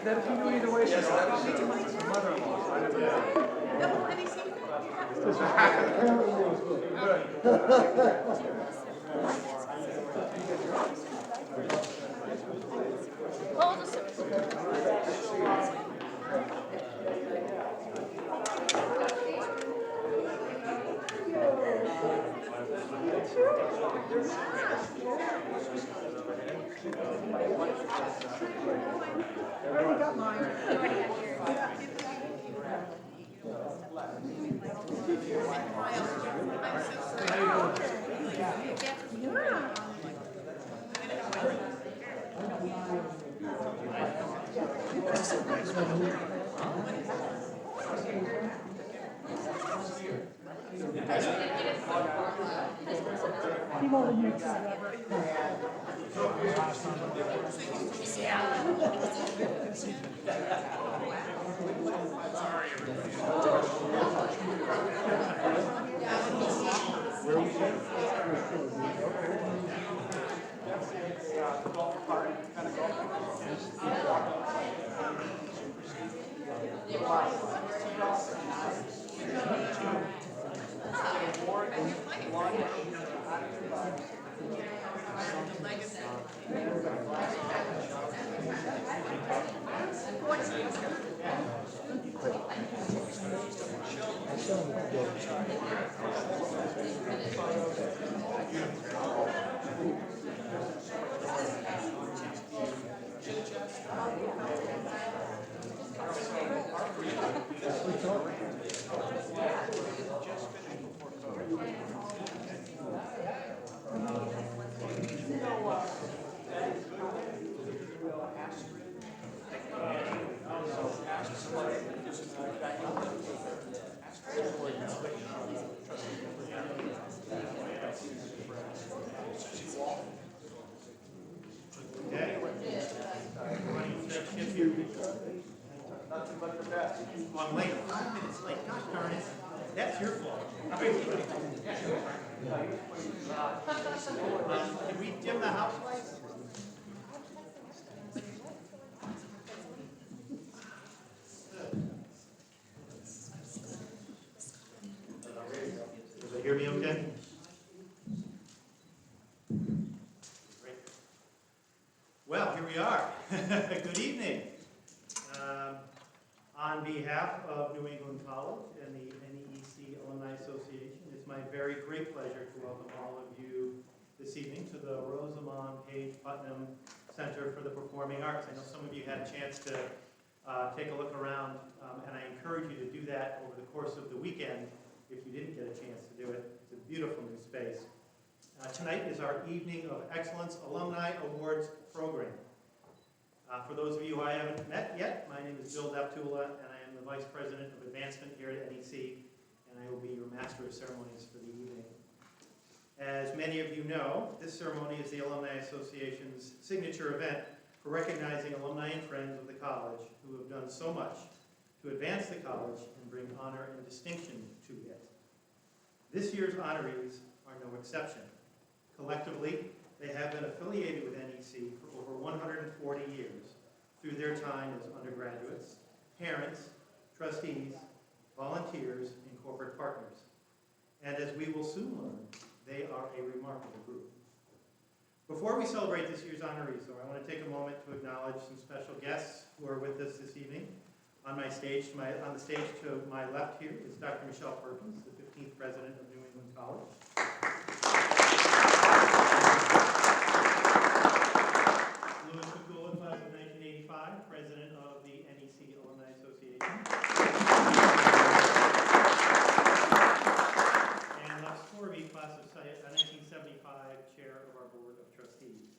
That if you knew either way, she's my mother-in-law, so I never know. I already got mine. I'm late, 5 minutes late. Gosh darn it. That's your fault. Can we dim the house lights? Does it hear me okay? Great. Well, here we are. Good evening. On behalf of New England College and the NEEC Alumni Association, it's my very great pleasure to welcome all of you this evening to the Rosamond Page Putnam Center for the Performing Arts. I know some of you had a chance to take a look around, and I encourage you to do that over the course of the weekend if you didn't get a chance to do it. It's a beautiful new space. Tonight is our Evening of Excellence Alumni Awards program. For those of you who I haven't met yet, my name is Bill Deptula, and I am the Vice President of Advancement here at NEC, and I will be your Master of Ceremonies for the evening. As many of you know, this ceremony is the Alumni Association's signature event for recognizing alumni and friends of the college who have done so much to advance the college and bring honor and distinction to it. This year's honorees are no exception. Collectively, they have been affiliated with NEC for over 140 years through their time as undergraduates, parents, trustees, volunteers, and corporate partners. And as we will soon learn, they are a remarkable group. Before we celebrate this year's honorees, though, I want to take a moment to acknowledge some special guests who are with us this evening. On the stage to my left here is Dr. Michelle Perkins, the 15th President of New England College. Louis McCool, class of 1985, President of the NEC Alumni Association. And Les Corby, class of 1975, Chair of our Board of Trustees.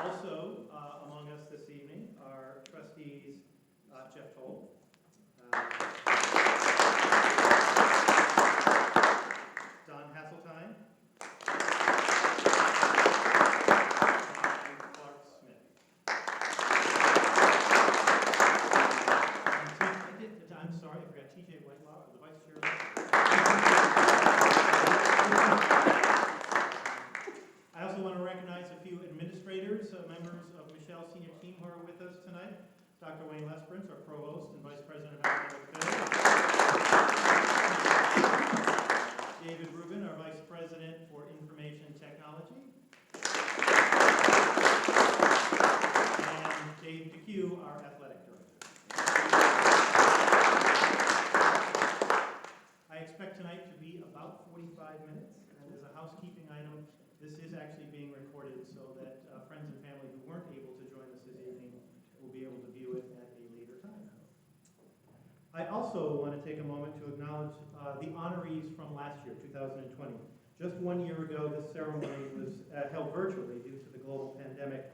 Also among us this evening are trustees Jeff Toll, Don Hasseltine, the members of Michelle's senior team who are with us tonight. Dr. Wayne Lesperance, our Provost and Vice President of Academic Affairs. David Rubin, our Vice President for Information Technology. And Dave DeCue, our Athletic Director. I expect tonight to be about 45 minutes, and as a housekeeping item, this is actually being recorded so that friends and family who weren't able to join us this evening will be able to view it at a later time. I also want to take a moment to acknowledge the honorees from last year, 2020. Just 1 year ago, this ceremony was held virtually due to the global pandemic,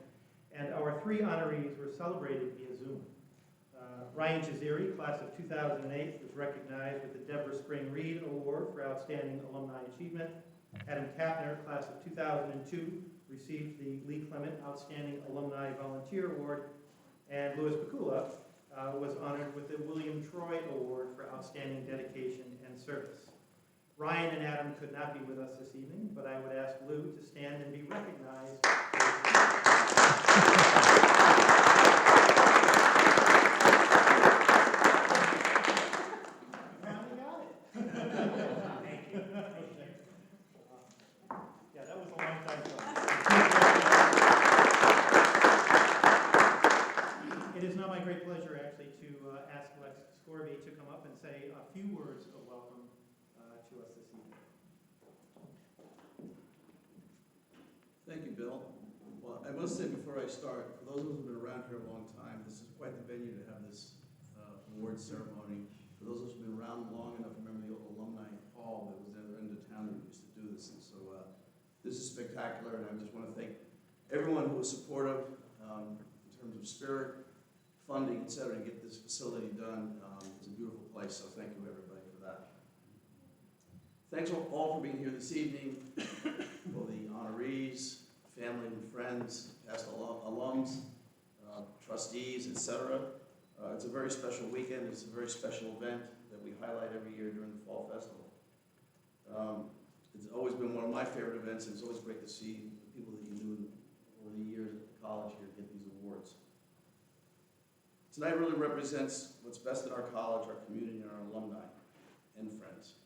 and our 3 honorees were celebrated via Zoom. Ryan Jaziri, class of 2008, was recognized with the Deborah Spring Reed Award for Outstanding Alumni Achievement. Adam Kapner, class of 2002, received the Lee Clement Outstanding Alumni Volunteer Award. And Louis Bakula was honored with the William Troy Award for Outstanding Dedication and Service. Ryan and Adam could not be with us this evening, but I would ask Lou to stand and be recognized. To come up and say a few words of welcome to us this evening. Thank you, Bill. Well, I must say before I start, for those of us who have been around here a long time, this is quite the venue to have this award ceremony. For those of us who have been around long enough, remember the old Alumni Hall that was at the other end of town that we used to do this. And so this is spectacular, and I just want to thank everyone who was supportive in terms of spirit, funding, et cetera, to get this facility done. It's a beautiful place, so thank you everybody for that. Thanks all for being here this evening, all the honorees, family and friends, past alums, trustees, et cetera. It's a very special weekend. It's a very special event that we highlight every year during the Fall Festival. It's always been one of my favorite events, and it's always great to see the people that you knew over the years at the college here get these awards. Tonight really represents what's best in our college, our community, and our alumni and friends.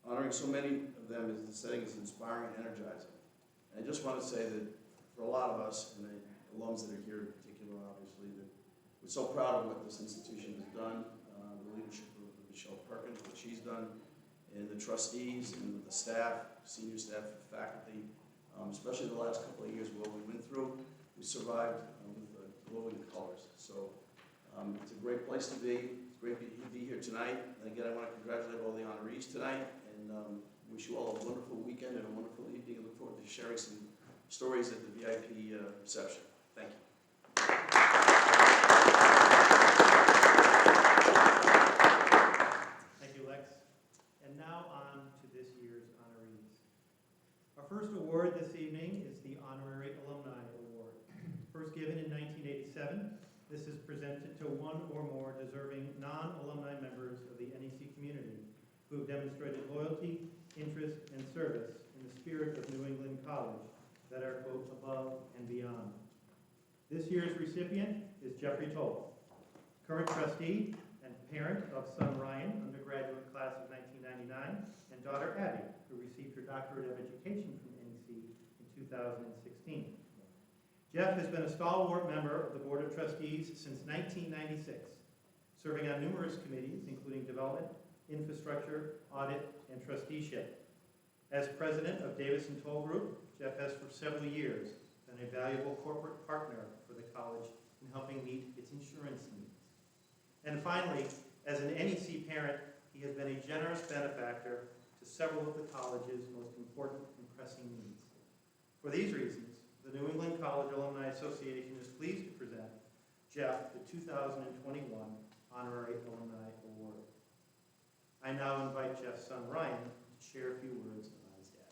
Honoring so many of them is the setting is inspiring and energizing. And I just want to say that for a lot of us, and the alums that are here in particular, obviously, that we're so proud of what this institution has done, the leadership of Michelle Perkins, what she's done, and the trustees and the staff, senior staff, faculty, especially the last couple of years what we went through. We survived with glowing colors. So it's a great place to be. It's great to be here tonight. And again, I want to congratulate all the honorees tonight and wish you all a wonderful weekend and a wonderful evening. I look forward to sharing some stories at the VIP reception. Thank you. Thank you, Lex. And now on to this year's honorees. Our first award this evening is the Honorary Alumni Award. First given in 1987, this is presented to one or more deserving non-alumni members of the NEC community who have demonstrated loyalty, interest, and service in the spirit of New England College that are, quote, above and beyond. This year's recipient is Jeffrey Toll, current trustee and parent of son Ryan, undergraduate class of 1999, and daughter Abby, who received her doctorate of education from NEC in 2016. Jeff has been a stalwart member of the Board of Trustees since 1996, serving on numerous committees, including development, infrastructure, audit, and trusteeship. As president of Davis & Toll Group, Jeff has for several years been a valuable corporate partner for the college in helping meet its insurance needs. And finally, as an NEC parent, he has been a generous benefactor to several of the college's most important and pressing needs. For these reasons, the New England College Alumni Association is pleased to present Jeff the 2021 Honorary Alumni Award. I now invite Jeff's son Ryan to share a few words about his dad.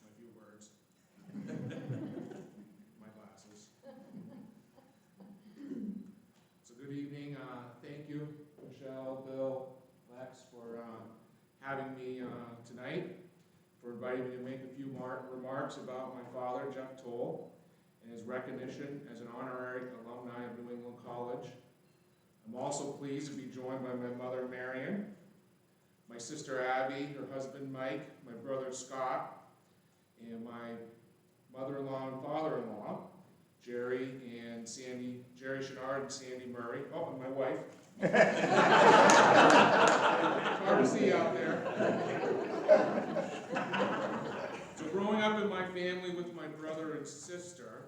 A few words. few remarks about my father, Jeff Toll, and his recognition as an honorary alumni of New England College. I'm also pleased to be joined by my mother, Marion, my sister, Abby, her husband, Mike, my brother, Scott, and my mother-in-law and father-in-law, Jerry Shenard and Sandy Murray. Oh, and my wife. Hard to see out there. So growing up in my family with my brother and sister,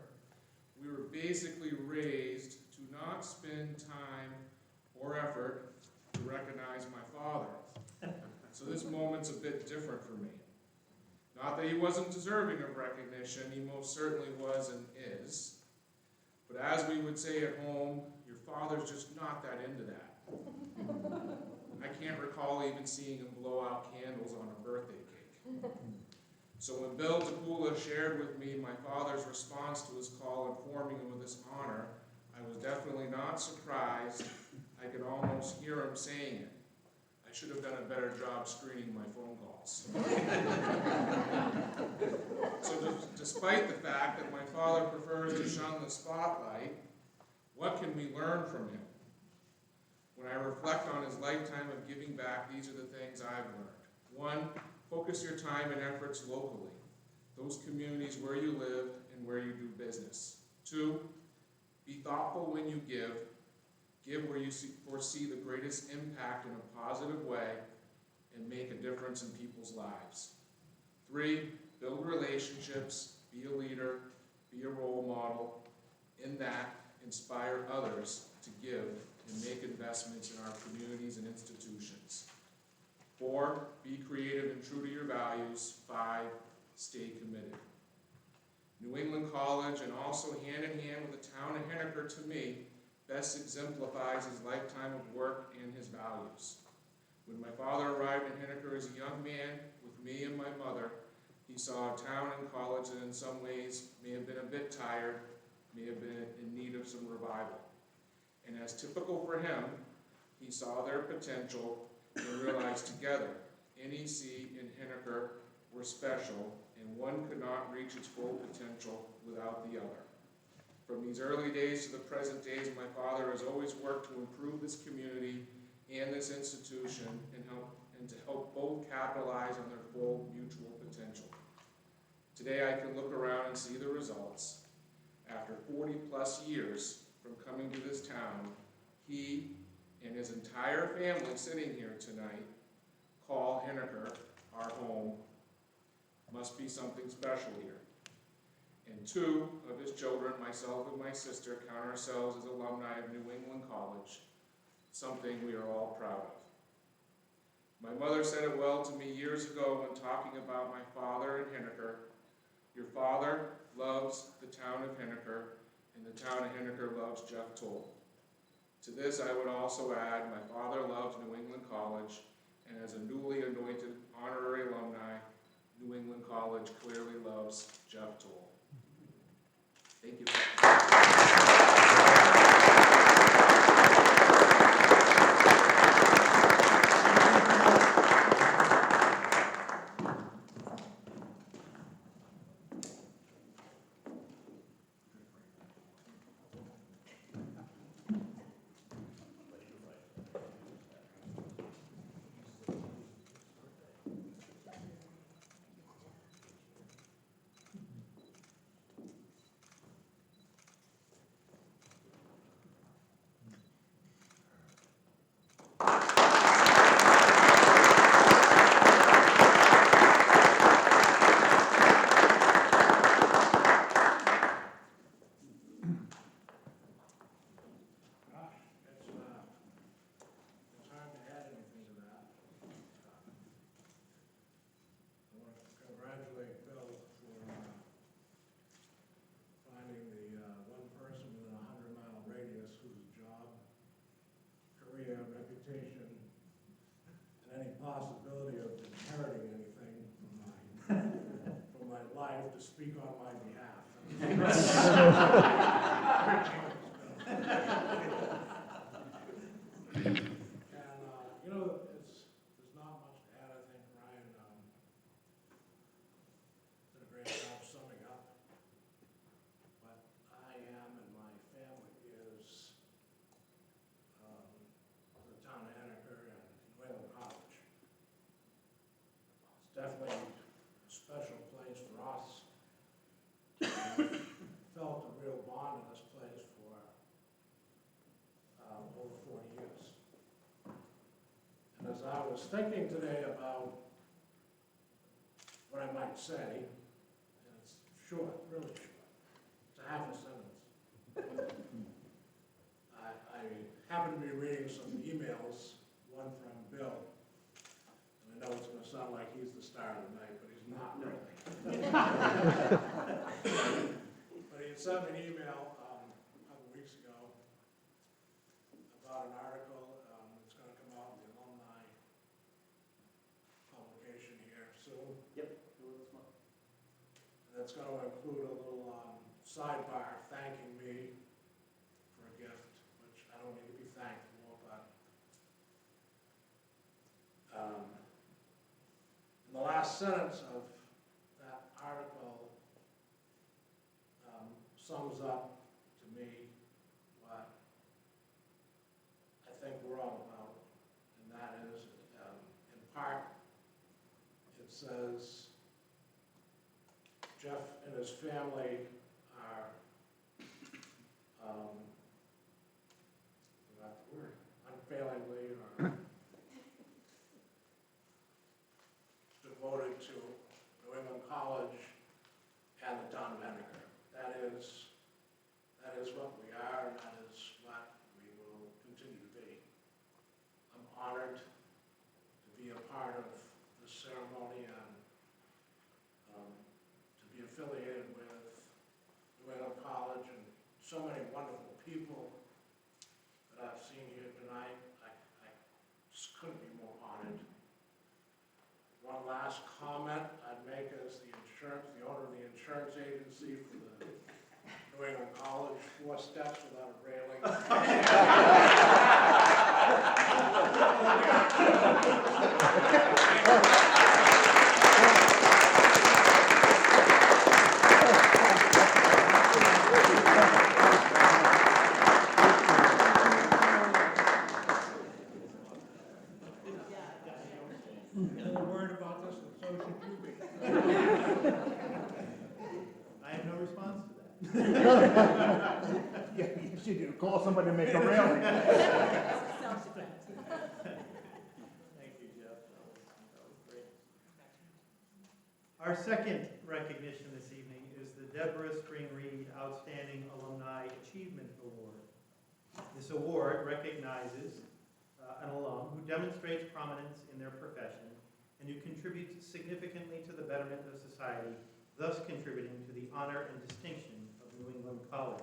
we were basically raised to not spend time or effort to recognize my father. So this moment's a bit different for me. Not that he wasn't deserving of recognition, he most certainly was and is. But as we would say at home, your father's just not that into that. I can't recall even seeing him blow out candles on a birthday cake. So when Bill DePula shared with me my father's response to his call informing him of this honor, I was definitely not surprised. I could almost hear him saying it. I should have done a better job screening my phone calls. So despite the fact that my father prefers to shun the spotlight, what can we learn from him? When I reflect on his lifetime of giving back, these are the things I've learned. 1, focus your time and efforts locally, those communities where you live and where you do business. 2, be thoughtful when you give. Give where you foresee the greatest impact in a positive way and make a difference in people's lives. 3, build relationships, be a leader, be a role model. In that, inspire others to give and make investments in our communities and institutions. 4, be creative and true to your values. 5, stay committed. New England College, and also hand in hand with the town of Henniker, to me, best exemplifies his lifetime of work and his values. When my father arrived in Henniker as a young man with me and my mother, he saw a town and college that in some ways may have been a bit tired, may have been in need of some revival. And as typical for him, he saw their potential and realized together NEC and Henniker were special, and one could not reach its full potential without the other. From these early days to the present days, my father has always worked to improve this community and this institution and to help both capitalize on their full mutual potential. Today I can look around and see the results. After 40 plus years from coming to this town, he and his entire family sitting here tonight call Henniker our home. Must be something special here. And 2 of his children, myself and my sister, count ourselves as alumni of New England College, something we are all proud of. My mother said it well to me years ago when talking about my father in Henniker. Your father loves the town of Henniker, and the town of Henniker loves Jeff Toll. To this I would also add, my father loves New England College, and as a newly anointed honorary alumni, New England College clearly loves Jeff Toll. Thank you. Possibility of inheriting anything from my life to speak on my behalf. And there's not much to add. I think Ryan was thinking today about what I might say, and it's short, really short. It's a half a sentence. I happen to be reading some emails, one from Bill, and I know it's going to sound like he's the star of the night, but he's not really. But he had sent me an email a couple weeks ago about an article that's going to come out in the Alumni publication here soon. Yep. And that's going to include a little sidebar thanking me for a gift, which I don't need to be thanked for, but in the last sentence of that article sums up to me what I think we're all about, and that is, in part, it says, Jeff and his family are, forgot the word, unfailingly or devoted to New England College and the town of Henniker. That is what we are, and that is what we will continue to be. I'm honored to be a part of this ceremony and to be affiliated with New England College and so many wonderful people that I've seen here tonight. I just couldn't be more honored. One last comment I'd make as the owner of the insurance agency for the New England College, 4 steps without a railing. I'm worried about this, and so should you be. I have no response to that. Yeah, you should call somebody to make a railing. Thank you, Jeff. That was great. Our second recognition this evening is the Deborah Spring Reed Outstanding Alumni Achievement Award. This award recognizes an alum who demonstrates prominence in their profession and who contributes significantly to the betterment of society, thus contributing to the honor and distinction of New England College.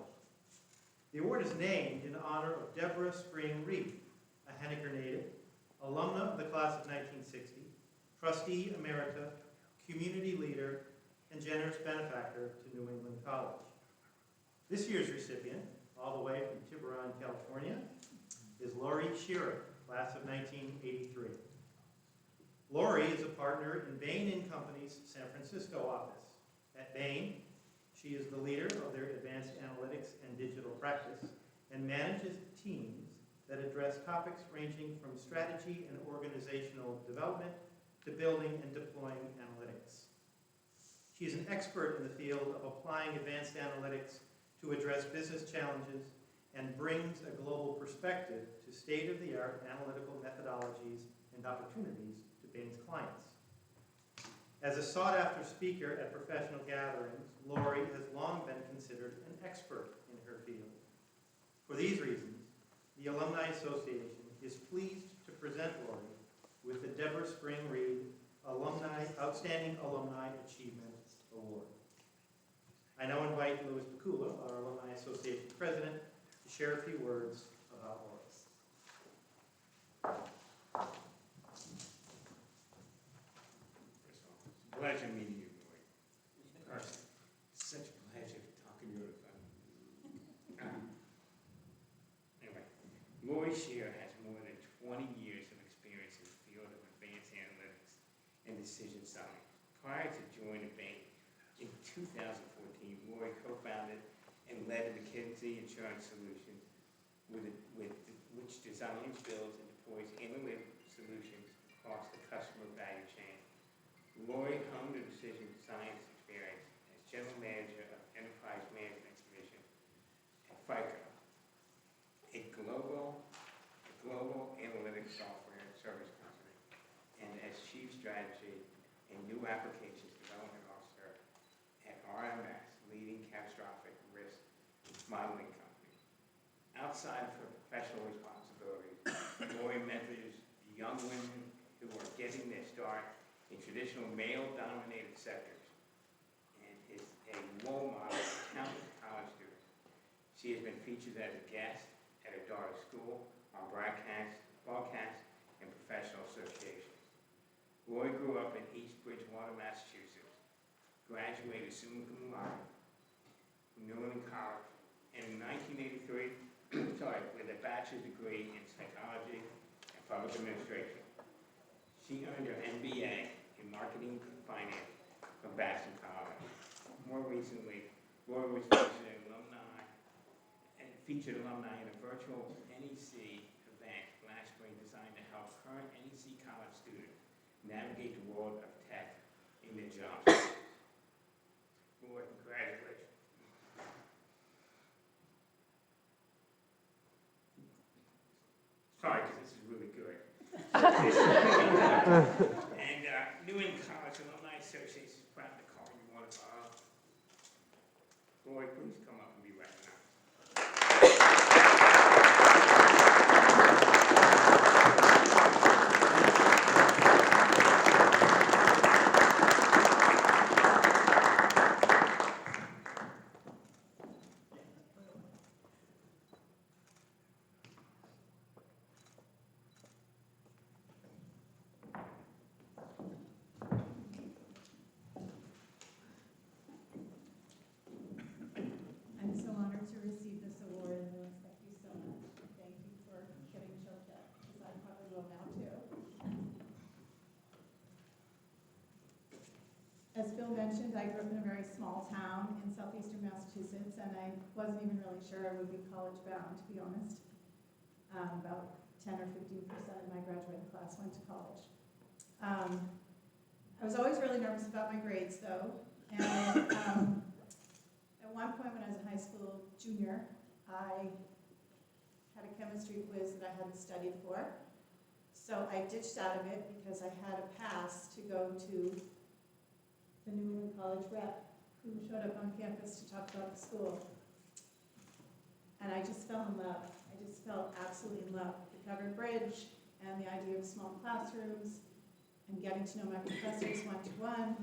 The award is named in honor of Deborah Spring Reed, a Henniker native, alumna of the class of 1960, trustee emerita, community leader, and generous benefactor to New England College. This year's recipient, all the way from Tiburon, California, is Laurie Shearer, class of 1983. Laurie is a partner in Bain & Company's San Francisco office. At Bain, she is the leader of their advanced analytics and digital practice and manages teams that address topics ranging from strategy and organizational development to building and deploying analytics. She is an expert in the field of applying advanced analytics to address business challenges and brings a global perspective to state-of-the-art analytical methodologies and opportunities to Bain's clients. As a sought-after speaker at professional gatherings, Laurie has long been considered an expert in her field. For these reasons, the Alumni Association is pleased to present Laurie with the Deborah Spring Reed Outstanding Alumni Achievement Award. I now invite Louis Picula, our Alumni Association president, to share a few words about Laurie. Pleasure meeting you, Laurie. Such a pleasure talking to you. Anyway, Laurie Shearer has more than 20 years of experience in the field of advanced analytics and decision science. Prior to joining Bain in 2014, Laurie co-founded and led the McKinsey Insurance Solutions, which designs, builds, and deploys analytic solutions across the customer value chain. Laurie honed her decision science experience as General Manager of Enterprise Management Division at FICO, a global analytics software and service company. modeling company. Outside of her professional responsibilities, Laurie mentors young women who are getting their start in traditional male-dominated sectors and is a role model for countless college students. She has been featured as a guest at her daughter's school on broadcasts, and professional associations. Laurie grew up in East Bridgewater, Massachusetts, graduated summa cum laude from New England College, and in 1983, with a bachelor's degree in psychology and public administration. She earned her MBA in marketing and finance from Boston College. More recently, Laurie was featured alumni in a virtual NEC event last spring designed to help current NEC college students navigate the world of tech in their jobs. Laurie, congratulations. Sorry, because this is really good. And New England College Alumni Association is proud to call you one of our. Laurie, please come up and be recognized. I'm so honored to receive this award, and Lewis, thank you so much. Thank you for getting choked up, because I probably will now too. As Bill mentioned, I grew up in a very small town in southeastern Massachusetts, and I wasn't even really sure I would be college bound, to be honest. About 10 or 15% of my graduating class went to college. I was always really nervous about my grades, though, and at one point when I was in high school, junior, I had a chemistry quiz that I hadn't studied for. So I ditched out of it because I had a pass to go to the New England College rep who showed up on campus to talk about the school. And I just fell in love. I just fell absolutely in love with the covered bridge and the idea of small classrooms and getting to know my professors one-to-one.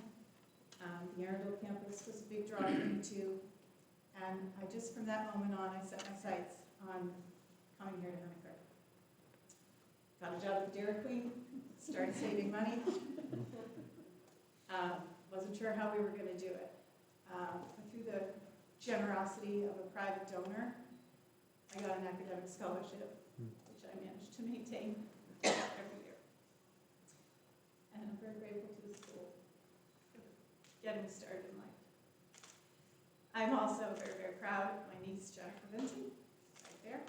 The Airville campus was a big draw for me too. And I just, from that moment on, I set my sights on coming here to Huntingford. Got a job at the Dairy Queen, started saving money. Wasn't sure how we were going to do it. But through the generosity of a private donor, I got an academic scholarship, which I managed to maintain every year. And I'm very grateful to the school for getting me started in life. I'm also very, very proud of my niece, Jennifer Vincent, right there.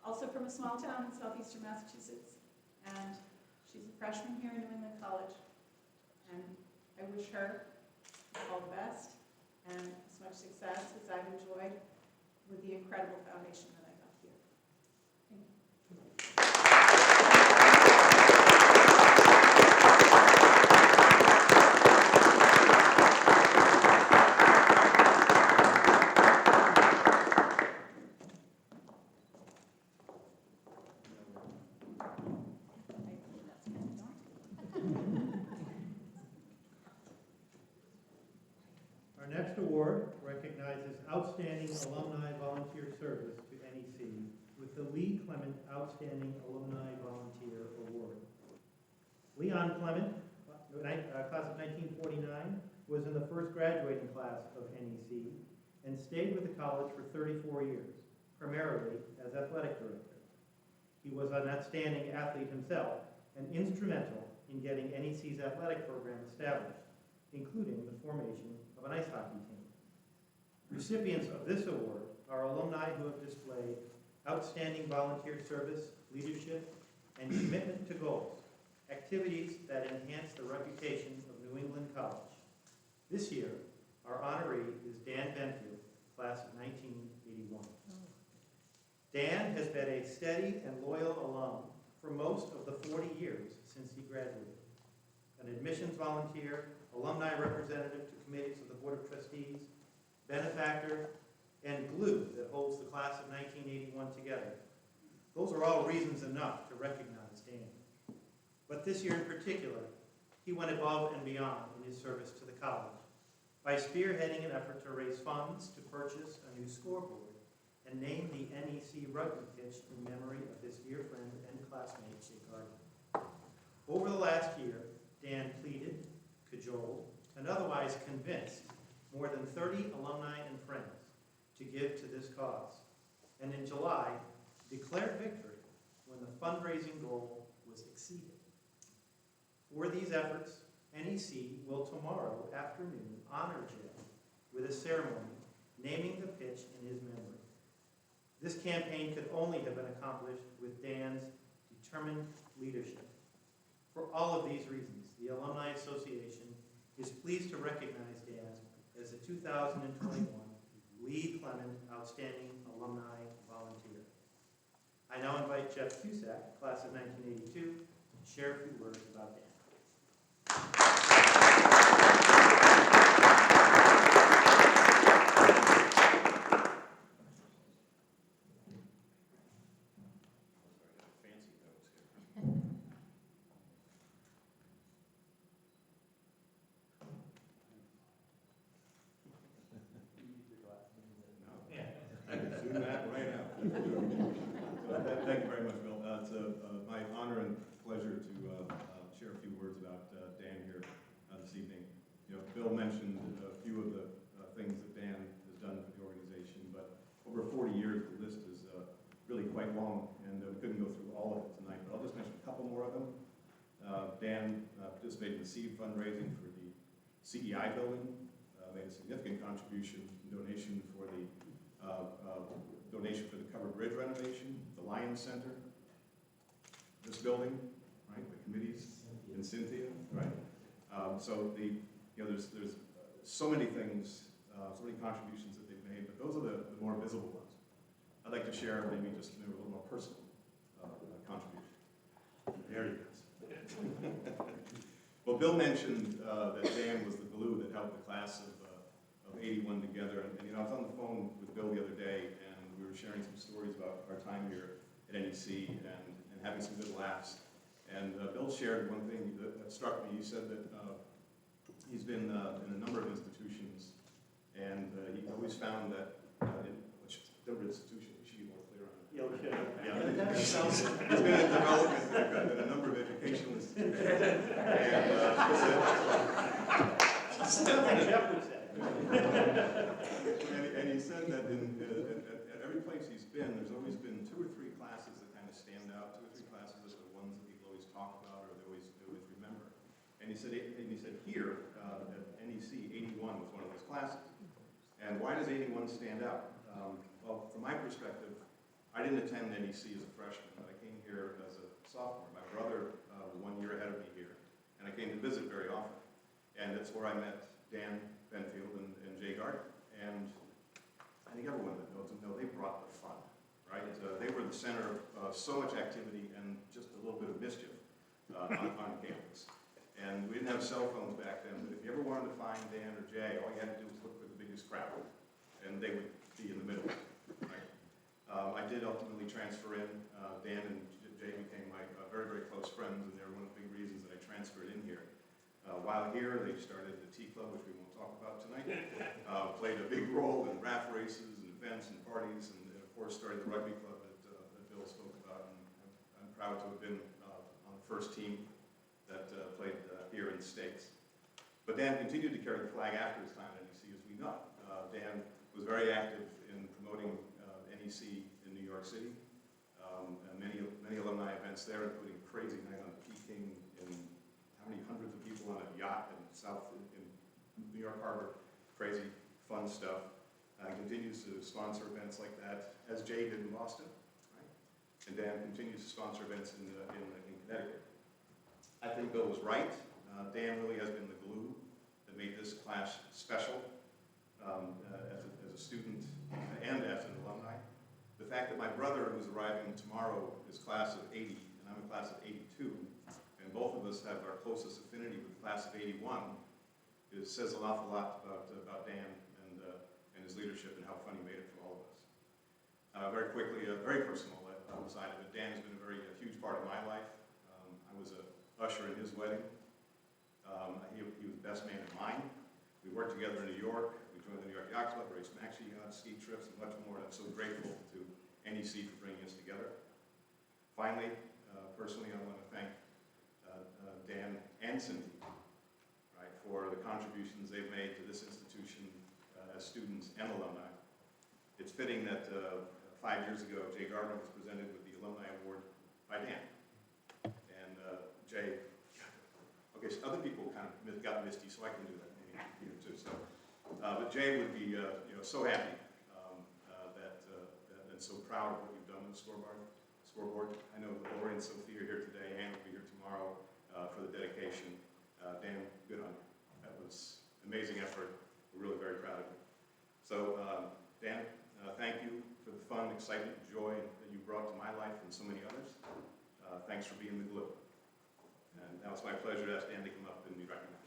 Also from a small town in southeastern Massachusetts. And she's a freshman here in New England College. And I wish her all the best and as much success as I've enjoyed with the incredible foundation that I got here. Thank you. Our next award recognizes Outstanding Alumni Volunteer Service to NEC with the Lee Clement Outstanding Alumni Volunteer Award. Leon Clement, class of 1949, was in the first graduating class of NEC and stayed with the college for 34 years, primarily as athletic director. He was an outstanding athlete himself and instrumental in getting NEC's athletic program established, including the formation of an ice hockey team. Recipients of this award are alumni who have displayed outstanding volunteer service, leadership, and commitment to goals, activities that enhance the reputation of New England College. This year, our honoree is Dan Benfield, class of 1981. Dan has been a steady and loyal alum for most of the 40 years since he graduated. An admissions volunteer, alumni representative to committees of the Board of Trustees, benefactor, and glue that holds the class of 1981 together. Those are all reasons enough to recognize Dan. But this year in particular, he went above and beyond in his service to the college by spearheading an effort to raise funds to purchase a new scoreboard and name the NEC rugby pitch in memory of his dear friend and classmate, Jay Gardner. Over the last year, Dan pleaded, cajoled, and otherwise convinced more than 30 alumni and friends to give to this cause, and in July, declared victory when the fundraising goal was exceeded. For these efforts, NEC will tomorrow afternoon honor Jay with a ceremony naming the pitch in his memory. This campaign could only have been accomplished with Dan's determined leadership. For all of these reasons, the Alumni Association is pleased to recognize Dan as the 2021 Lee Clement Outstanding Alumni Volunteer. I now invite Jeff Cusack, class of 1982, to share a few words about Dan. Zoom that right out. Thank you very much, Bill. It's my honor and pleasure to share a few words about Dan here this evening. You know, Bill mentioned a few of the things that Dan has done for the organization, but over 40 years, the list is really quite long, and we couldn't go through all of it tonight, but I'll just mention a couple more of them. Dan participated in the seed fundraising for the CEI building, made a significant contribution, donation for the covered bridge renovation, the Lions Center, this building, right, the committees, and Cynthia, right? There's so many things, so many contributions that they've made, but those are the more visible ones. I'd like to share maybe just a little more personal contribution. There he is. Well, Bill mentioned that Dan was the glue that held the class of 81 together, and I was on the phone with Bill the other day, and we were sharing some stories about our time here at NEC and having some good laughs. And Bill shared one thing that struck me. He said that he's been in a number of institutions, and he always found that, number of institutions, we should be more clear on that. Yeah, we should. Yeah, he's been in development at a number of educational institutions. And Jeff would say. And he said that at every place he's been, there's always been 2 or 3 classes that kind of stand out, 2 or 3 classes that are the ones that people always talk about or they always remember. And he said here at NEC, 81 was one of those classes. And why does 81 stand out? Well, from my perspective, I didn't attend NEC as a freshman, but I came here as a sophomore. My brother was 1 year ahead of me here, and I came to visit very often. And that's where I met Dan Benfield and Jay Gardner. And I think everyone that knows them know they brought the fun, right? They were the center of so much activity and just a little bit of mischief on campus. And we didn't have cell phones back then, but if you ever wanted to find Dan or Jay, all you had to do was look for the biggest crowd, and they would be in the middle, right? I did ultimately transfer in. Dan and Jay became my very, very close friends, and they're one of the big reasons that I transferred in here. While here, they started the Tea Club, which we won't talk about tonight, played a big role in raft races and events and parties, and of course started the rugby club that Bill spoke about. And I'm proud to have been on the first team that played here in the States. But Dan continued to carry the flag after his time at NEC, as we know. Dan was very active in promoting NEC in New York City. Many alumni events there, including Crazy Night on the Peking and how many hundreds of people on a yacht in New York Harbor. Crazy, fun stuff. Continues to sponsor events like that, as Jay did in Boston, right? And Dan continues to sponsor events in Connecticut. I think Bill was right. Dan really has been the glue that made this class special as a student and as an alumni. The fact that my brother, who's arriving tomorrow, is class of 80, and I'm a class of 82, and both of us have our closest affinity with the class of 81, says an awful lot about Dan and his leadership and how fun he made it for Very quickly, very personal side of it. Dan has been a very huge part of my life. I was a usher in his wedding. He was the best man in mine. We worked together in New York. We joined the New York Yacht Club, raced maxi yachts, ski trips, and much more. And I'm so grateful to NEC for bringing us together. Finally, personally, I want to thank Dan and Cindy, right, for the contributions they've made to this institution as students and alumni. It's fitting that 5 years ago, Jay Gardner was presented with the Alumni Award by Dan. And Jay, okay, so other people kind of got misty, so I can do that maybe here too. So, but Jay would be so happy and so proud of what you've done with the scoreboard. I know Laurie and Sophie are here today, and will be here tomorrow for the dedication. Dan, good on you. That was an amazing effort. We're really very proud of you. So, Dan, thank you for the fun, excitement, joy that you brought to my life and so many others. Thanks for being the glue. And now it's my pleasure to ask Dan to come up and be recognized.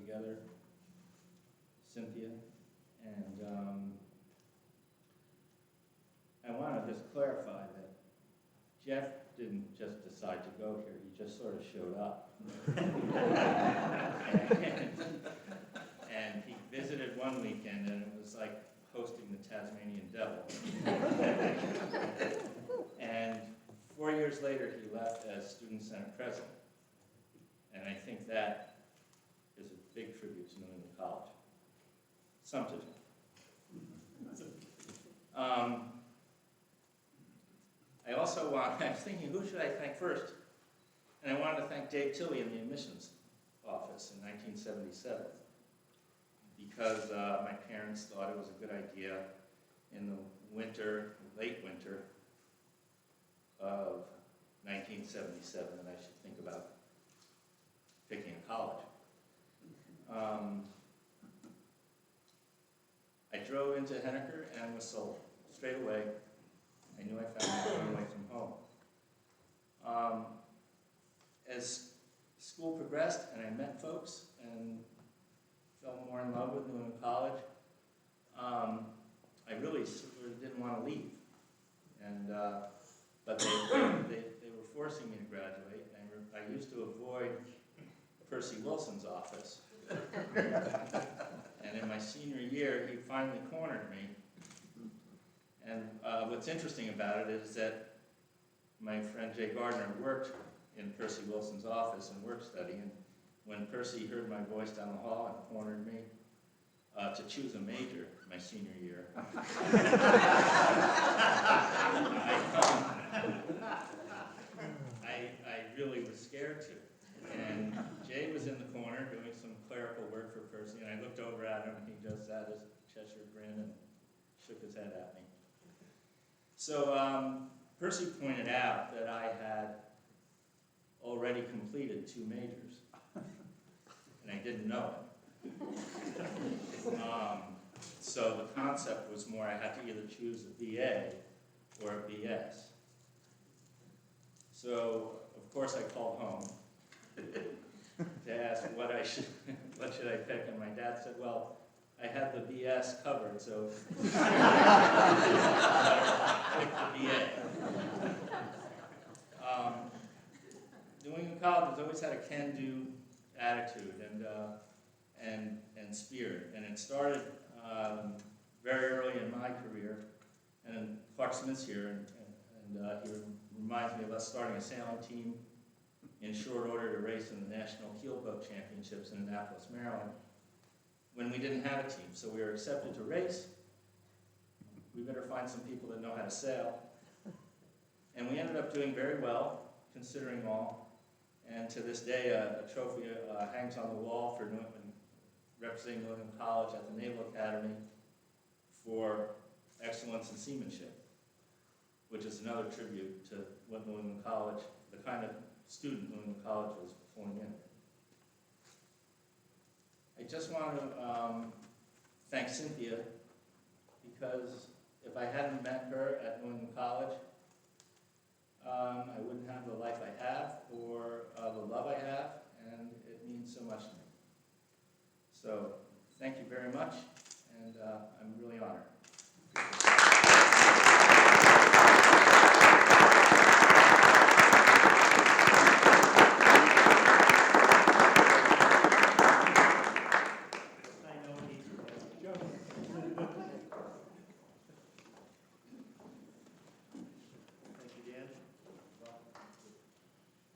Together, Cynthia, and I want to just clarify that Jeff didn't just decide to go here, he just sort of showed up. and he visited one weekend, and it was like hosting the Tasmanian devil. And 4 years later, he left as Student Senate President, and I think that is a big tribute to New England College. Some to do. I also I was thinking, who should I thank first? And I wanted to thank Dave Tilley in the admissions office in 1977, because my parents thought it was a good idea in the winter, late winter of 1977, that I should think about picking a college. I drove into Henniker and was sold straight away. I knew I found my own way from home. As school progressed and I met folks and fell more in love with New England College, I really sort of didn't want to leave. And but they were forcing me to graduate. And I used to avoid Percy Wilson's office. And in my senior year, he finally cornered me. And what's interesting about it is that my friend Jay Gardner worked in Percy Wilson's office and work study, and when Percy heard my voice down the hall and cornered me to choose a major my senior year, I really was scared to. And Jay was in the corner doing some clerical work for Percy, and I looked over at him, and he just had his Cheshire grin and shook his head at me. So Percy pointed out that I had already completed 2 majors, and I didn't know it. So the concept was more I had to either choose a BA or a BS. So, of course, I called home to ask what should I pick, and my dad said, well, I had the BS covered, so pick the BA. New England College has always had a can-do attitude and spirit, and it started very early in my career, and Clark Smith's here, and he reminds me of us starting a sailing team in short order to race in the National Keelboat Championships in Annapolis, Maryland, when we didn't have a team. So we were accepted to race. We better find some people that know how to sail. And we ended up doing very well, considering all. And to this day, a trophy hangs on the wall for representing New England College at the Naval Academy for excellence in seamanship, which is another tribute to what New England College, the kind of student New England College was pulling in. I just want to thank Cynthia, because if I hadn't met her at New England College, I wouldn't have the life I have or the love I have, and it means so much to me. So thank you very much, and I'm really honored.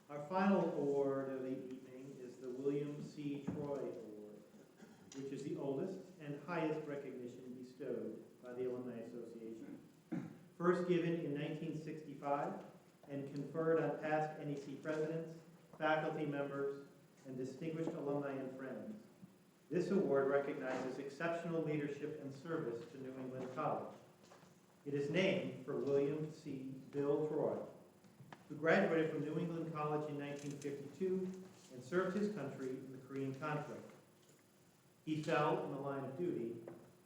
Our final award of the evening is the William C. Troy Award, which is the oldest and highest recognition bestowed by the Alumni Association. First given in 1965 and conferred on past NEC presidents, faculty members, and distinguished alumni and friends. This award recognizes exceptional leadership and service to New England College. It is named for William C. Bill Troy, who graduated from New England College in 1952 and served his country in the Korean conflict. He fell in the line of duty,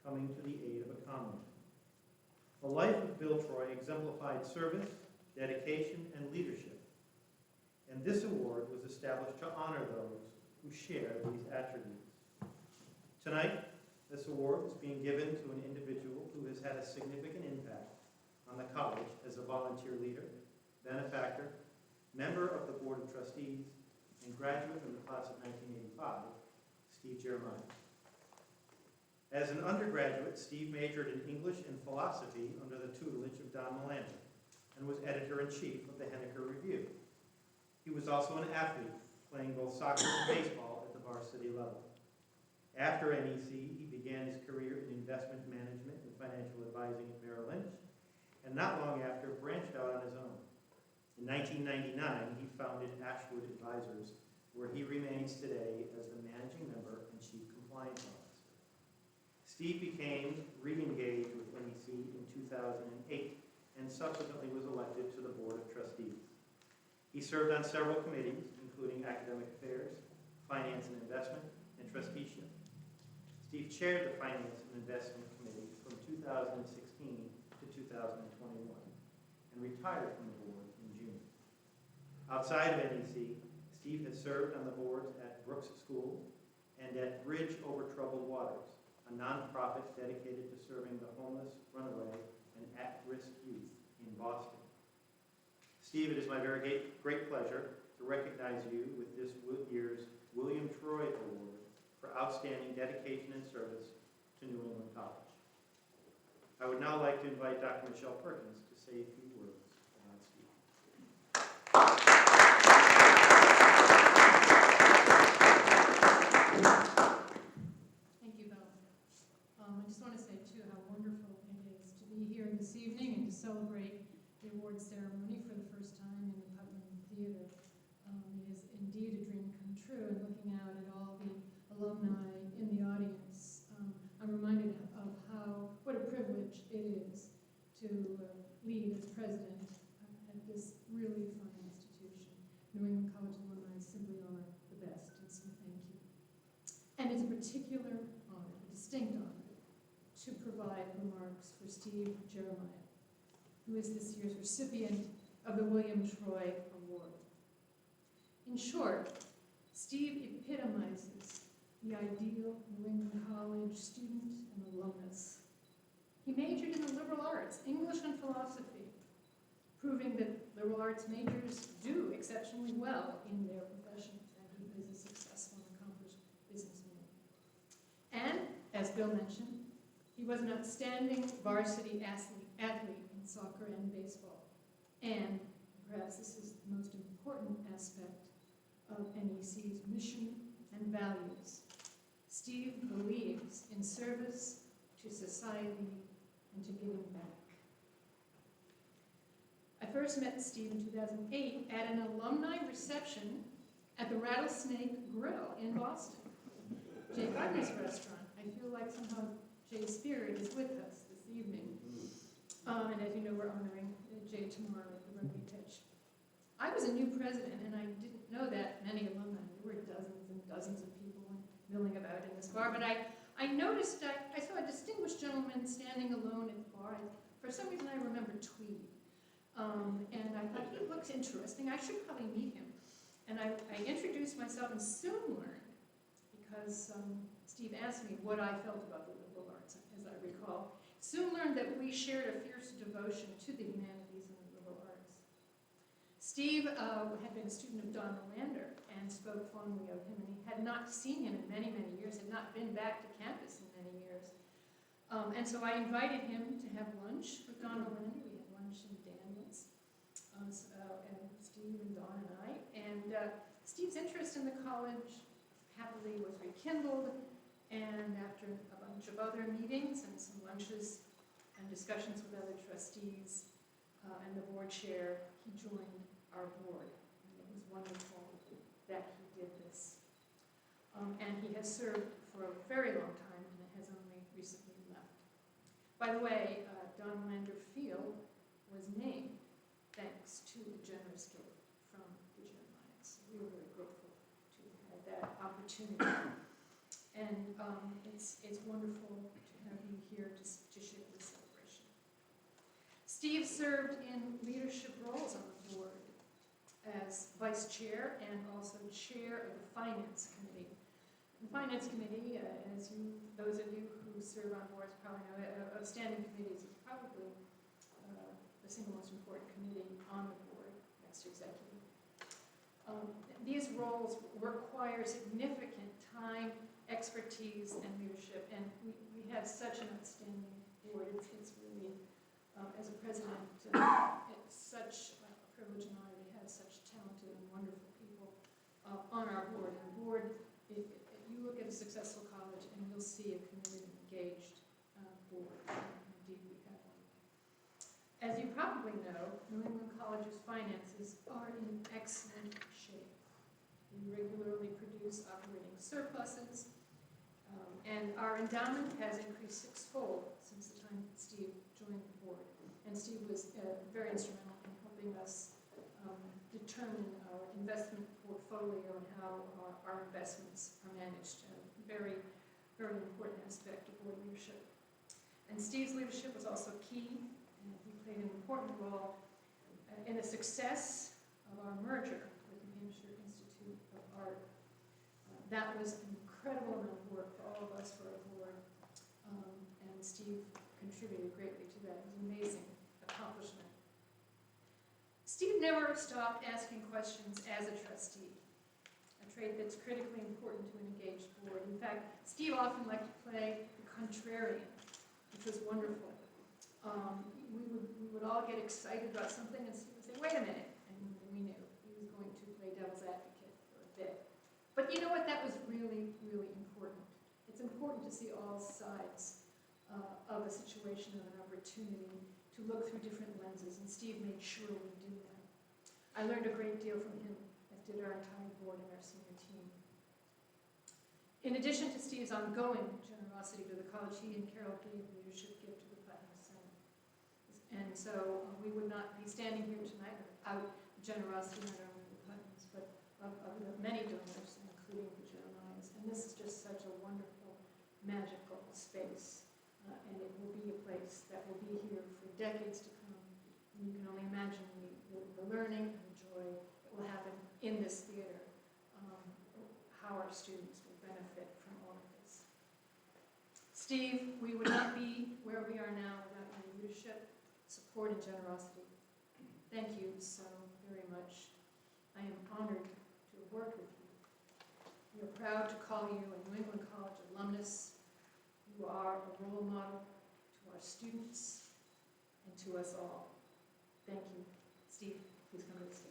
coming to the aid of a comrade. The life of Bill Troy exemplified service, dedication, and leadership, and this award was established to honor those who share these attributes. Tonight, this award is being given to an individual who has had a significant impact on the college as a volunteer leader, benefactor, member of the Board of Trustees, and graduate of the class of 1985, Steve Jeremiah. As an undergraduate, Steve majored in English and philosophy under the tutelage of Don Milano and was editor-in-chief of the Henniker Review. He was also an athlete, playing both soccer and baseball at the varsity level. After NEC, he began his career in investment management and financial advising at Merrill Lynch, and not long after branched out on his own. In 1999, he founded Ashwood Advisors, where he remains today as the managing member and chief compliance officer. Steve became re-engaged with NEC in 2008 and subsequently was elected to the Board of Trustees. He served on several committees, including Academic Affairs, Finance and Investment, and Trusteeship. Steve chaired the Finance and Investment Committee from 2016 to 2021 and retired from the board in June. Outside of NEC, Steve has served on the boards at Brooks School and at Bridge Over Troubled Waters, a nonprofit dedicated to serving the homeless, runaway, and at-risk youth in Boston. Steve, it is my very great pleasure to recognize you with this year's William Troy Award for outstanding dedication and service to New England College. I would now like to invite Dr. Michelle Perkins to say a few words about Steve. Thank you, Bill. I just want to say, too, how wonderful it is to be here this evening and to celebrate the award ceremony for the first time in the Putnam Theater. It is indeed a dream come true, and looking out at all the alumni in the audience, I'm reminded of what a privilege it is to lead as president at this really fine institution. New England College alumni simply are the best, and so thank you. And it's a particular honor, a distinct honor, to provide remarks for Steve Jeremiah, who is this year's recipient of the William Troy Award. In short, Steve epitomizes the ideal New England College student and alumnus. He majored in the liberal arts, English and philosophy, proving that liberal arts majors do exceptionally well in their professions, and he is a successful and accomplished businessman. And, as Bill mentioned, He was an outstanding varsity athlete in soccer and baseball. And perhaps this is the most important aspect of NEC's mission and values. Steve believes in service to society and to giving back. I first met Steve in 2008 at an alumni reception at the Rattlesnake Grill in Boston, Jay Gardner's restaurant. I feel like somehow Jay's spirit is with us this evening. And as you know, we're honoring Jay tomorrow at the rugby pitch. I was a new president, and I didn't know that many alumni. There were dozens and dozens of people milling about in this bar, but I noticed I saw a distinguished gentleman standing alone at the bar. For some reason, I remember Tweed. And I thought, he looks interesting. I should probably meet him. And I introduced myself and soon learned, because Steve asked me what I felt about the liberal arts, as I recall, soon learned that we shared a fierce devotion to the humanities and the liberal arts. Steve had been a student of Don Lander and spoke fondly of him, and he had not seen him in many, many years, had not been back to campus in many years. And so I invited him to have lunch with Don Lander. We had lunch in Daniels, and Steve and Don and I. And Steve's interest in the college happily was rekindled, and after a bunch of other meetings and some lunches and discussions with other trustees and the board chair, he joined our board. And it was wonderful that he did this. And he has served for a very long time and has only recently left. By the way, Don Lander Field was named thanks to the generous gift from the Jeremiahs. We were very grateful to have that opportunity. And it's wonderful to have you here to share this celebration. Steve served in leadership roles on the board as vice chair and also chair of the finance committee. The finance committee, as those of you who serve on boards probably know, of standing committees is probably the single most important committee on the board, next to executive. These roles require significant time, expertise, and leadership, and we have such an outstanding board. It's really, as a president, it's such a privilege and honor to have such talented and wonderful people on our board. And the board, you look at a successful college and you'll see a committed and engaged board. Indeed, we have one. As you probably know, New England College's finances are in excellent shape. We regularly produce operating surpluses, and our endowment has increased sixfold since the time Steve joined the board. And Steve was very instrumental in helping us determine our investment portfolio and how our investments are managed. Very, very important aspect of board leadership. And Steve's leadership was also key, and he played an important role in the success of our merger with the New Hampshire Institute of Art. That was an incredible amount of work for all of us for our board, and Steve contributed greatly to that. It was an amazing accomplishment. Steve never stopped asking questions as a trustee, a trait that's critically important to an engaged board. In fact, Steve often liked to play the contrarian, which was wonderful. We would all get excited about something, and Steve would say, wait a minute, and we knew he was going to play devil's advocate for a bit. But you know what? That was really, really important. It's important to see all sides of a situation, of an opportunity, to look through different lenses, and Steve made sure we did that. I learned a great deal from him, as did our entire board and our senior team. In addition to Steve's ongoing generosity to the college, he and Carol gave a leadership gift to the Putnam Center. And so we would not be standing here tonight without the generosity not only of the Putnams, but of the many donors, including the Jeremiahs. And this is just such a wonderful, magical space. And it will be a place that will be here for decades to come. And you can only imagine the learning and the joy that will happen in this theater, how our students will benefit from all of this. Steve, we would not be where we are now without your leadership, support, and generosity. Thank you so very much. I am honored to have worked with you. We are proud to call you a New England College alumnus. You are a role model our students, and to us all. Thank you. Steve, please come to the stage.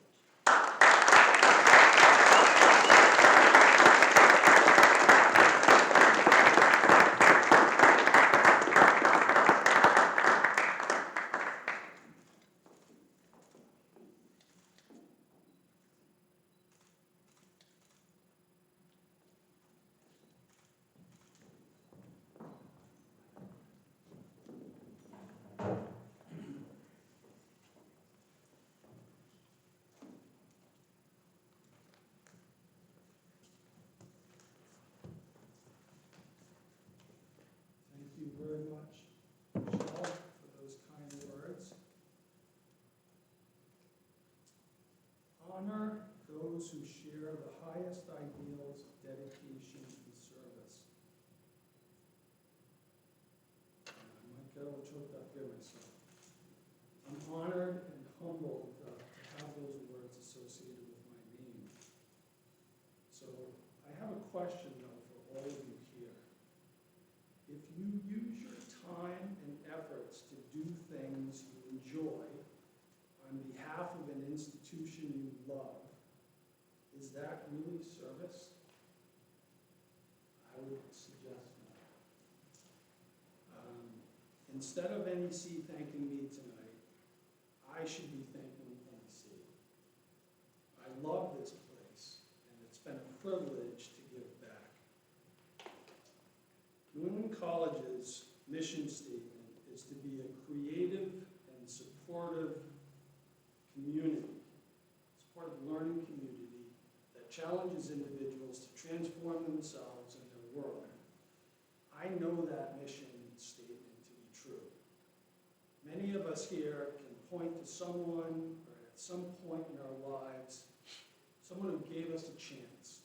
Thank you very much, Michelle, for those kind words. Honor those who share the highest ideals of dedication and service. I might get a little choked up here myself. I'm honored and humbled to have those words associated with my name. So I have a question, though, for all of you here. If you use your time and efforts to do things you enjoy on behalf of an institution you love, is that really service? I would suggest no. Instead of NEC thanking me tonight, I should be thanking NEC. I love this place, and it's been a privilege to give back. New England College's mission statement is to be a creative and supportive community, supportive learning community that challenges individuals to transform themselves and their world. I know that mission statement to be true. Many of us here can point to someone or at some point in our lives, someone who gave us a chance.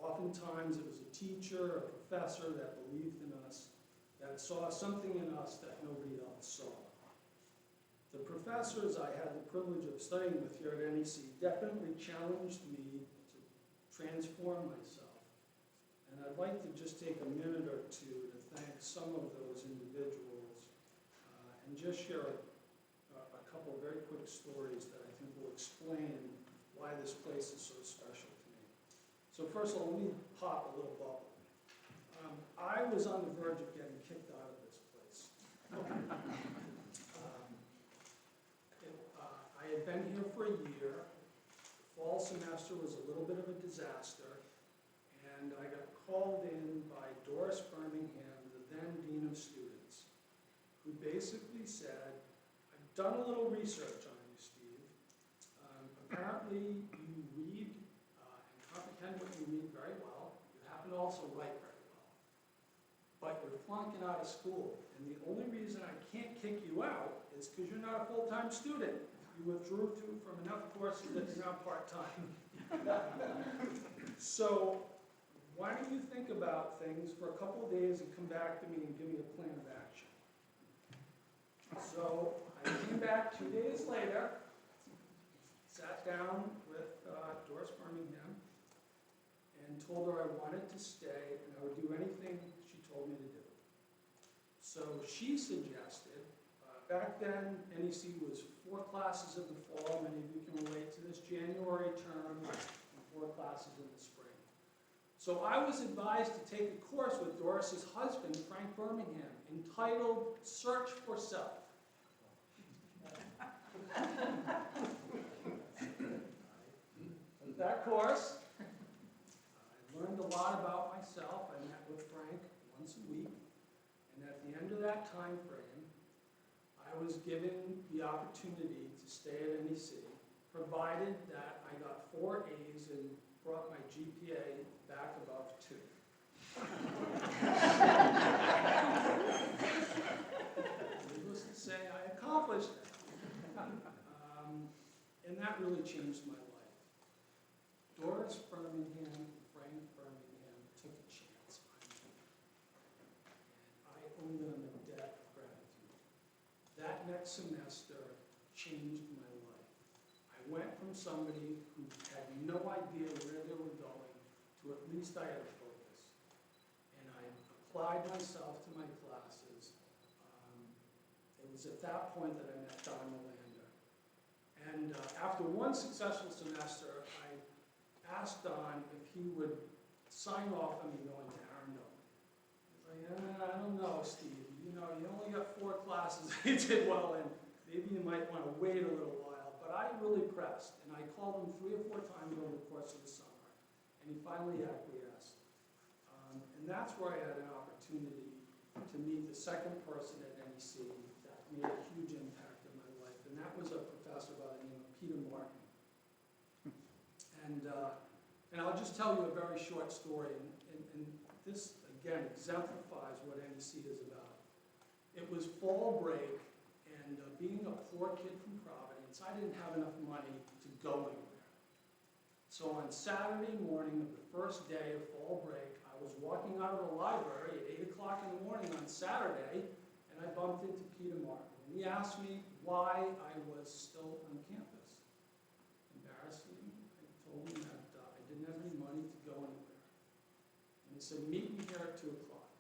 Oftentimes it was a teacher, a professor that believed in us, that saw something in us that nobody else saw. The professors I had the privilege of studying with here at NEC definitely challenged me to transform myself. And I'd like to just take a minute or two to thank some of those individuals and just share a couple of very quick stories that I think will explain why this place is so special to me. So first of all, let me pop a little bubble. I was on the verge of getting kicked out of this place. I had been here for a year. The fall semester was a little bit of a disaster, and I got called in by Doris Birmingham, the then Dean of Students, who basically said, I've done a little research on you, Steve. Apparently you read and comprehend what you read very well. You happen to also write very well. But you're flunking out of school, and the only reason I can't kick you out is because you're not a full-time student. You withdrew from enough courses that you're now part-time. So why don't you think about things for a couple of days and come back to me and give me a plan of action? So I came back 2 days later, sat down with Doris Birmingham, and told her I wanted to stay and I would do anything she told me to do. So she suggested, back then NEC was 4 classes in the fall, many of you can relate to this, January term, and 4 classes in the spring. So I was advised to take a course with Doris's husband, Frank Birmingham, entitled Search for Self. With that course, I learned a lot about myself. I met with Frank once a week, and at the end of that time frame, I was given the opportunity to stay at NEC, provided that I got 4 A's and brought my GPA back above 2. Needless to say, I accomplished that. And that really changed my life. Doris Birmingham and Frank Birmingham took a chance on me. And I owe them a debt of gratitude. That next semester changed my life. I went from somebody who had no idea where they were going to at least I had a focus. And I applied myself to my classes. It was at that point that I met Don Melander. And after one successful semester, I asked Don if he would sign off on me going to Arundel. He's like, I don't know, Steve. You know, you only got 4 classes you did well in. Maybe you might want to wait a little while. But I really pressed, and I called him 3 or 4 times over the course of the summer. And he finally acquiesced. And that's where I had an opportunity to meet the second person at NEC that made a huge impact in my life. And that was a professor by the name of Peter Martin. And I'll just tell you a very short story. And this, again, exemplifies what NEC is about. It was fall break, and being a poor kid from Providence, I didn't have enough money to go anywhere. So on Saturday morning of the first day of fall break, I was walking out of the library at 8 o'clock in the morning on Saturday, and I bumped into Peter Martin. And he asked me why I was still on campus. Embarrassingly, I told him that I didn't have any money to go anywhere. And he said, meet me here at 2 o'clock.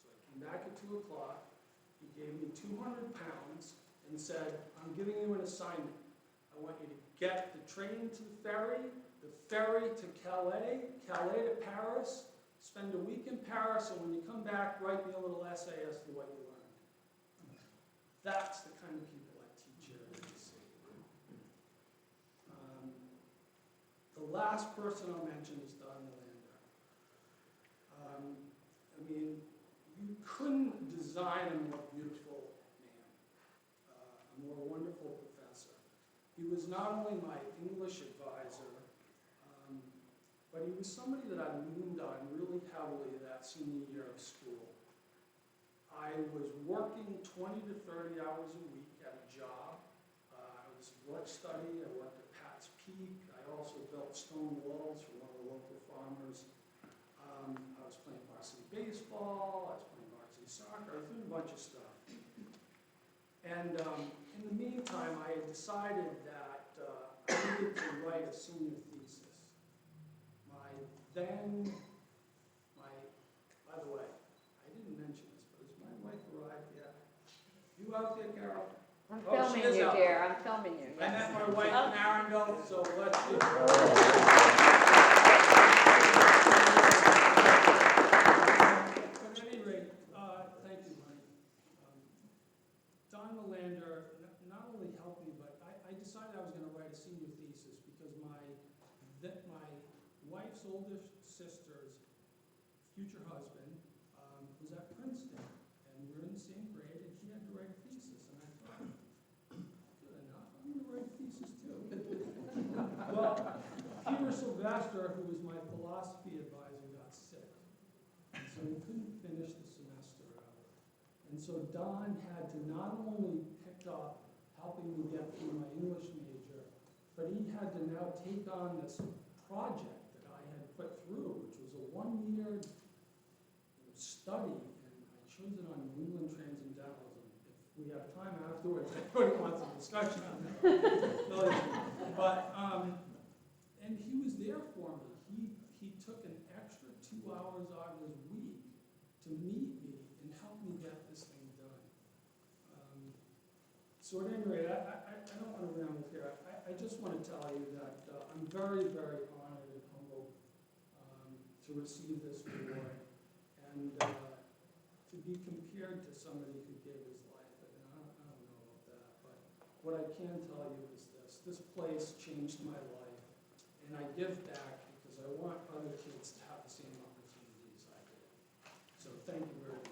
So I came back at 2 o'clock. He gave me 200 pounds and said, I'm giving you an assignment. I want you to get the train to the ferry to Calais, Calais to Paris, spend a week in Paris, and when you come back, write me a little essay as to what you learned. That's the kind of people I teach here at NEC. The last person I'll mention is Don Melander. I mean, you couldn't design a more beautiful man, a more wonderful professor. He was not only my English advisor, but he was somebody that I leaned on really heavily that senior year of school. I was working 20 to 30 hours a week at a job. I was work study. I worked at Pat's Peak. I also built stone walls for one of the local farmers. I was playing varsity baseball. I was playing varsity soccer. I was doing a bunch of stuff. And in the meantime, I had decided that I needed to write a senior thesis. By the way, I didn't mention this, but has my wife arrived yet? You out there, Carol? I'm Oh, she filming is you, out dear. there. I'm filming you. I Yes. met my wife in Arundel, so let's do it. At any rate, thank you, honey. Don Melander not only helped me, but I decided I was going to write a senior thesis because my wife's oldest sister's future husband was at Princeton, and we were in the same grade, and he had to write a thesis. And I thought, good enough, I'm going to write a thesis too. Well, Peter Sylvester, who was my philosophy advisor, got sick, and so he couldn't finish the semester out. And so Don had to not only pick up helping me get through my English major, but he had to now take on this project put through, which was a 1-year study, and I chose it on New England Transcendentalism. If we have time afterwards, everybody wants a discussion on that. But, and he was there for me. He took an extra 2 hours out of his week to meet me and help me get this thing done. So at any rate, I don't want to ramble here. I just want to tell you that I'm very, very honored and humbled to receive this award, and to be compared to somebody who gave his life. And I don't know about that, but what I can tell you is this place changed my life, and I give back because I want other kids to have the same opportunities I did. So thank you very much.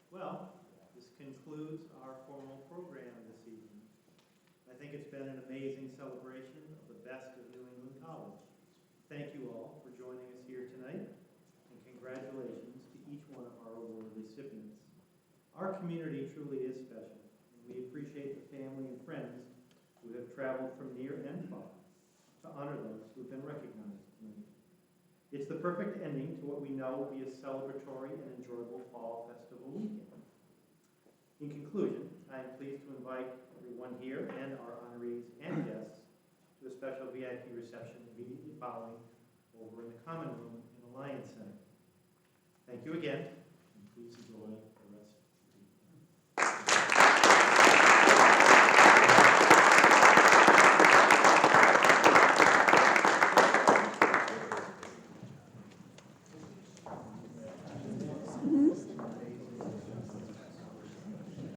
Well, this concludes our formal program this evening. I think it's been an amazing celebration of the best of New England College. Thank you all for joining us here tonight, and congratulations to each one of our award recipients. Our community truly is special, and we appreciate the family and friends who have traveled from near and far to honor those who have been recognized tonight. It's the perfect ending to what we know will be a celebratory and enjoyable fall festival weekend. In conclusion, I am pleased to invite everyone here and our honorees and guests to a special VIP reception immediately following over in the common room in the Lions Center. Thank you again,